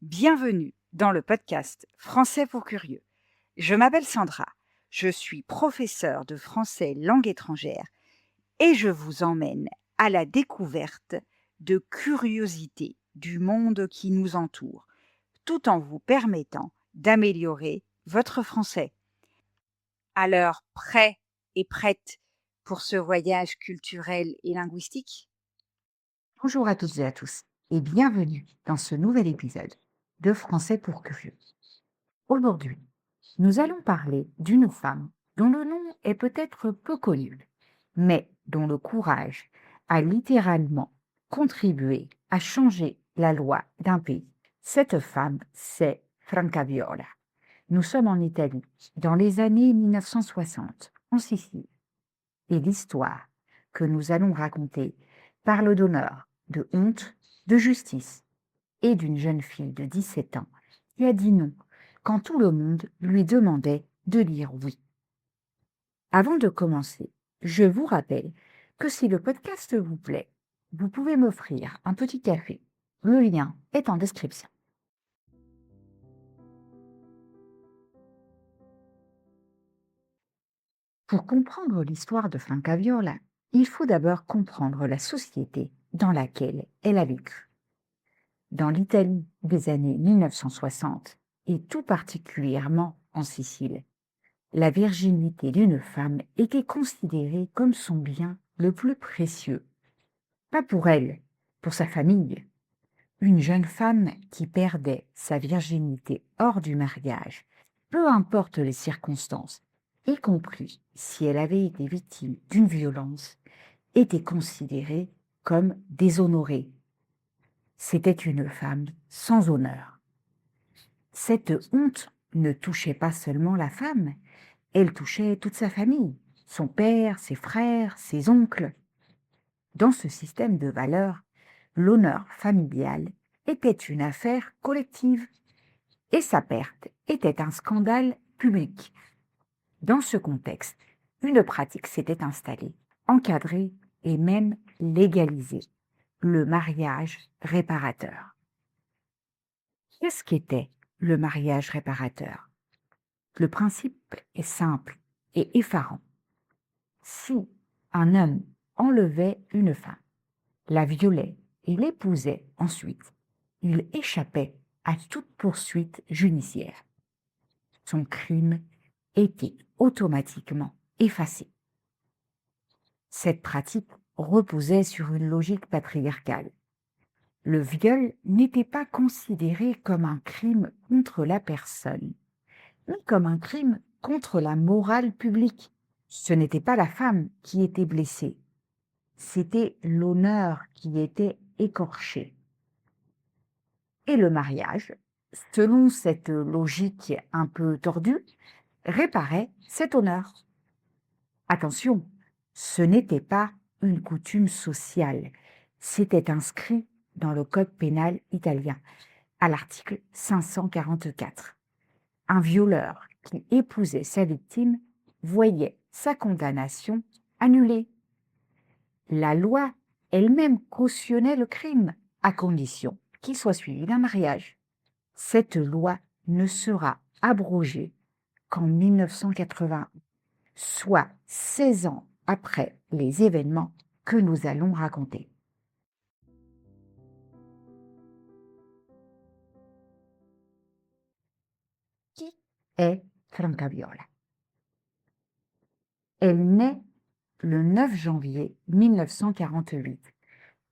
Bienvenue dans le podcast Français pour curieux. Je m'appelle Sandra, je suis professeure de français langue étrangère et je vous emmène à la découverte de curiosités du monde qui nous entoure, tout en vous permettant d'améliorer votre français. Alors, prêt et prête pour ce voyage culturel et linguistique? Bonjour à toutes et à tous et bienvenue dans ce nouvel épisode de Français pour curieux. Aujourd'hui, nous allons parler d'une femme dont le nom est peut-être peu connu, mais dont le courage a littéralement contribué à changer la loi d'un pays. Cette femme, c'est Francaviola. Nous sommes en Italie, dans les années 1960, en Sicile. Et l'histoire que nous allons raconter parle d'honneur, de honte, de justice et d'une jeune fille de 17 ans qui a dit non quand tout le monde lui demandait de dire oui. Avant de commencer, je vous rappelle que si le podcast vous plaît, vous pouvez m'offrir un petit café. Le lien est en description. Pour comprendre l'histoire de Francaviola, il faut d'abord comprendre la société dans laquelle elle a vécu. Dans l'Italie des années 1960, et tout particulièrement en Sicile, la virginité d'une femme était considérée comme son bien le plus précieux. Pas pour elle, pour sa famille. Une jeune femme qui perdait sa virginité hors du mariage, peu importe les circonstances, y compris si elle avait été victime d'une violence, était considérée comme déshonorée. C'était une femme sans honneur. Cette honte ne touchait pas seulement la femme, elle touchait toute sa famille, son père, ses frères, ses oncles. Dans ce système de valeurs, l'honneur familial était une affaire collective et sa perte était un scandale public. Dans ce contexte, une pratique s'était installée, encadrée et même légalisée, le mariage réparateur. Qu'est-ce qu'était le mariage réparateur? Le principe est simple et effarant. Si un homme enlevait une femme, la violait et l'épousait ensuite, il échappait à toute poursuite judiciaire. Son crime était automatiquement effacé. Cette pratique reposait sur une logique patriarcale. Le viol n'était pas considéré comme un crime contre la personne, mais comme un crime contre la morale publique. Ce n'était pas la femme qui était blessée, c'était l'honneur qui était écorché. Et le mariage, selon cette logique un peu tordue, réparait cet honneur. Attention, ce n'était pas une coutume sociale, c'était inscrit dans le code pénal italien, à l'article 544. Un violeur qui épousait sa victime voyait sa condamnation annulée. La loi elle-même cautionnait le crime, à condition qu'il soit suivi d'un mariage. Cette loi ne sera abrogée qu'en 1981, soit 16 ans après les événements que nous allons raconter. Qui est Francaviola? Elle naît le 9 janvier 1948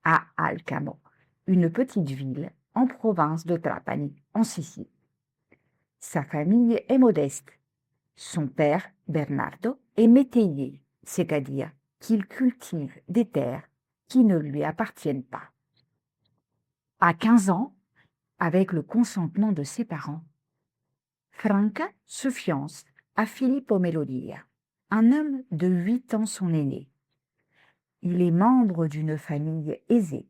à Alcamo, une petite ville en province de Trapani, en Sicile. Sa famille est modeste. Son père, Bernardo, est métayer, c'est-à-dire qu'il cultive des terres qui ne lui appartiennent pas. À 15 ans, avec le consentement de ses parents, Franca se fiance à Filippo Melodia, un homme de 8 ans son aîné. Il est membre d'une famille aisée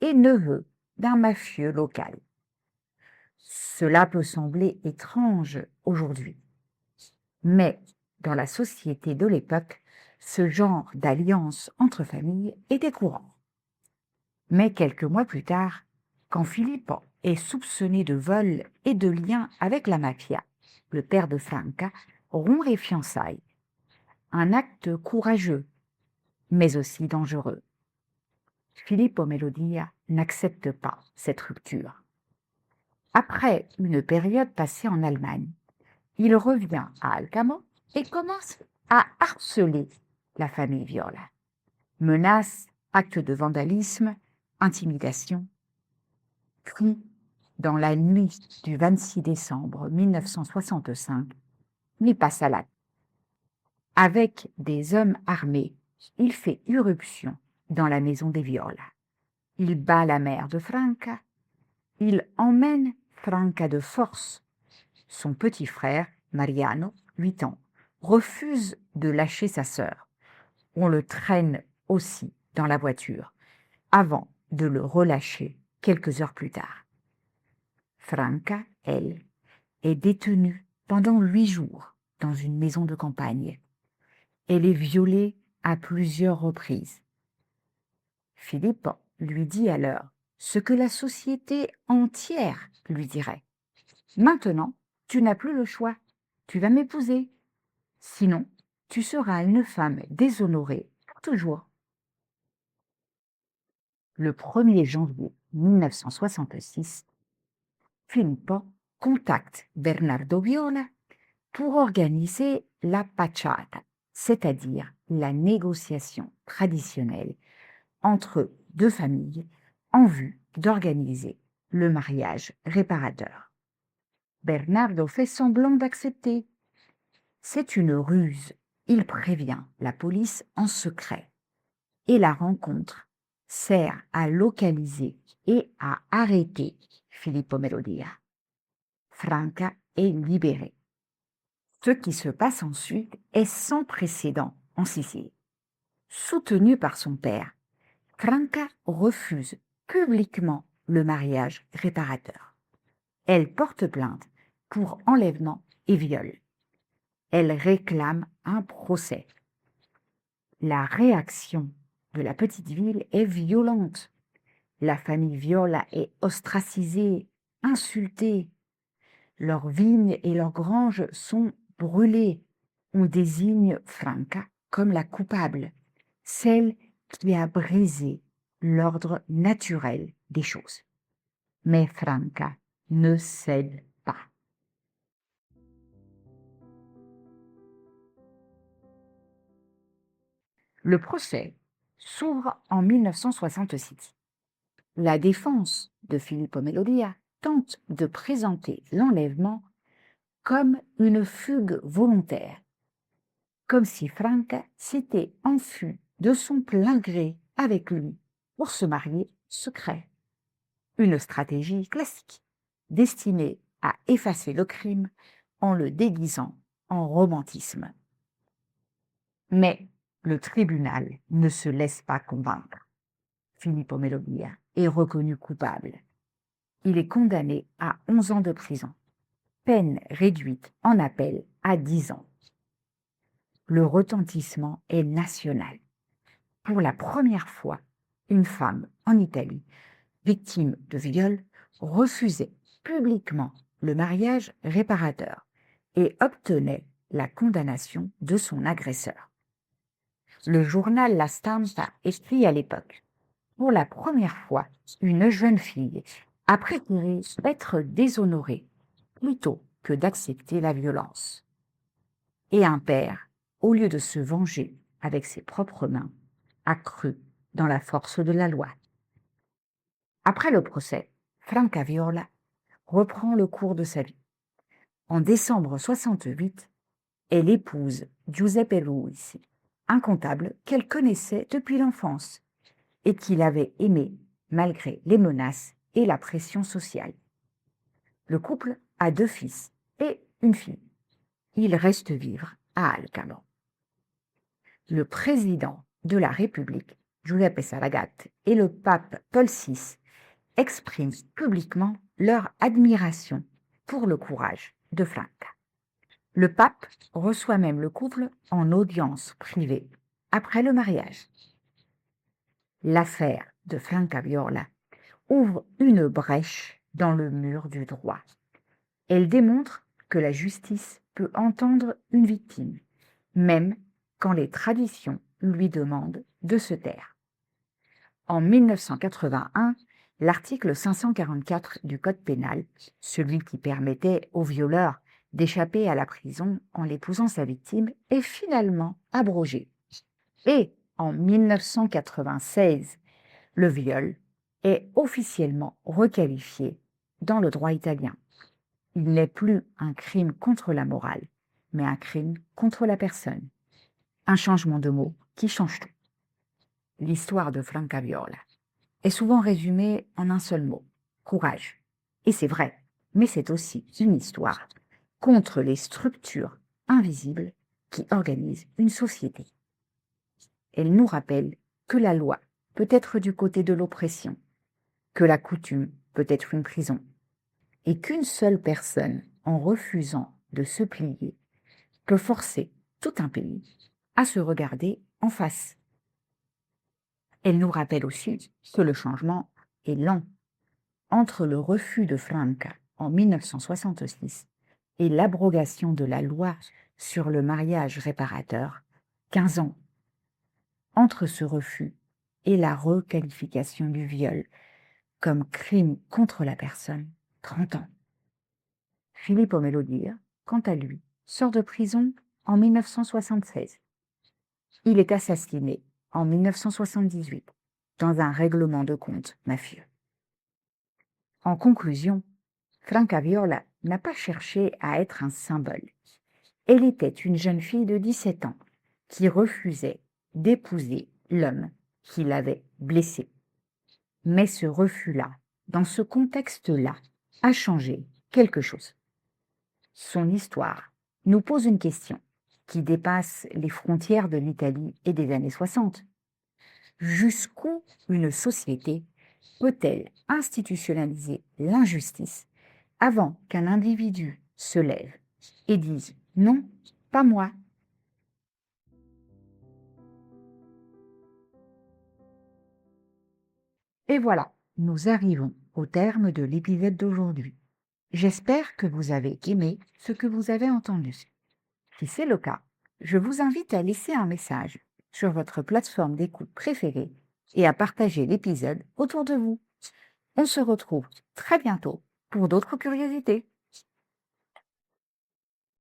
et neveu d'un mafieux local. Cela peut sembler étrange aujourd'hui, mais dans la société de l'époque, ce genre d'alliance entre familles était courant. Mais quelques mois plus tard, quand Filippo est soupçonné de vol et de lien avec la mafia. Le père de Franca rompt les fiançailles. Un acte courageux, mais aussi dangereux. Filippo Melodia n'accepte pas cette rupture. Après une période passée en Allemagne, il revient à Alcamo et commence à harceler la famille Viola. Menaces, actes de vandalisme, intimidation. Puis, dans la nuit du 26 décembre 1965, il passe à l'acte. Avec des hommes armés, il fait irruption dans la maison des Viola. Il bat la mère de Franca. Il emmène Franca de force. Son petit frère, Mariano, 8 ans, refuse de lâcher sa sœur. On le traîne aussi dans la voiture, avant de le relâcher quelques heures plus tard. Franca, elle, est détenue pendant 8 jours dans une maison de campagne. Elle est violée à plusieurs reprises. Philippe lui dit alors ce que la société entière lui dirait. Maintenant, tu n'as plus le choix. Tu vas m'épouser. Sinon, tu seras une femme déshonorée pour toujours. Le 1er janvier 1966, Filippo contacte Bernardo Viola pour organiser la pacciata, c'est-à-dire la négociation traditionnelle entre deux familles en vue d'organiser le mariage réparateur. Bernardo fait semblant d'accepter. C'est une ruse. Il prévient la police en secret. Et la rencontre sert à localiser et à arrêter Filippo Melodia. Franca est libérée. Ce qui se passe ensuite est sans précédent en Sicile. Soutenue par son père, Franca refuse publiquement le mariage réparateur. Elle porte plainte pour enlèvement et viol. Elle réclame un procès. La réaction de la petite ville est violente. La famille Viola est ostracisée, insultée. Leurs vignes et leurs granges sont brûlées. On désigne Franca comme la coupable, celle qui a brisé l'ordre naturel des choses. Mais Franca ne cède pas. Le procès s'ouvre en 1966. La défense de Filippo Melodia tente de présenter l'enlèvement comme une fugue volontaire, comme si Franca s'était enfuie de son plein gré avec lui pour se marier secret. Une stratégie classique, destinée à effacer le crime en le déguisant en romantisme. Mais le tribunal ne se laisse pas convaincre. Filippo Melodia est reconnu coupable. Il est condamné à 11 ans de prison, peine réduite en appel à 10 ans. Le retentissement est national. Pour la première fois, une femme en Italie, victime de viol, refusait publiquement le mariage réparateur et obtenait la condamnation de son agresseur. Le journal La Stampa écrit à l'époque: pour la première fois, une jeune fille a préféré être déshonorée plutôt que d'accepter la violence. Et un père, au lieu de se venger avec ses propres mains, a cru dans la force de la loi. Après le procès, Franca Viola reprend le cours de sa vie. En décembre 68, elle épouse Giuseppe Ruisi, un comptable qu'elle connaissait depuis l'enfance et qu'il avait aimé malgré les menaces et la pression sociale. Le couple a 2 fils et une fille. Il reste vivre à Alcamo. Le président de la République, Giuseppe Saragat, et le pape Paul VI expriment publiquement leur admiration pour le courage de Franca. Le pape reçoit même le couple en audience privée après le mariage. L'affaire de Franca Viola ouvre une brèche dans le mur du droit. Elle démontre que la justice peut entendre une victime, même quand les traditions lui demandent de se taire. En 1981, l'article 544 du Code pénal, celui qui permettait aux violeurs d'échapper à la prison en épousant sa victime, est finalement abrogé. Et en 1996, le viol est officiellement requalifié dans le droit italien. Il n'est plus un crime contre la morale, mais un crime contre la personne. Un changement de mot qui change tout. L'histoire de Francaviola est souvent résumée en un seul mot, courage. Et c'est vrai, mais c'est aussi une histoire contre les structures invisibles qui organisent une société. Elle nous rappelle que la loi peut être du côté de l'oppression, que la coutume peut être une prison, et qu'une seule personne, en refusant de se plier, peut forcer tout un pays à se regarder en face. Elle nous rappelle aussi que le changement est lent. Entre le refus de Franca en 1966 et l'abrogation de la loi sur le mariage réparateur, 15 ans. Entre ce refus et la requalification du viol comme crime contre la personne, 30 ans. Filippo Melodia, quant à lui, sort de prison en 1976. Il est assassiné en 1978 dans un règlement de compte mafieux. En conclusion, Francaviola n'a pas cherché à être un symbole. Elle était une jeune fille de 17 ans qui refusait d'épouser l'homme qui l'avait blessée. Mais ce refus-là, dans ce contexte-là, a changé quelque chose. Son histoire nous pose une question qui dépasse les frontières de l'Italie et des années 60. Jusqu'où une société peut-elle institutionnaliser l'injustice avant qu'un individu se lève et dise « non, pas moi ». Et voilà, nous arrivons au terme de l'épisode d'aujourd'hui. J'espère que vous avez aimé ce que vous avez entendu. Si c'est le cas, je vous invite à laisser un message sur votre plateforme d'écoute préférée et à partager l'épisode autour de vous. On se retrouve très bientôt pour d'autres curiosités.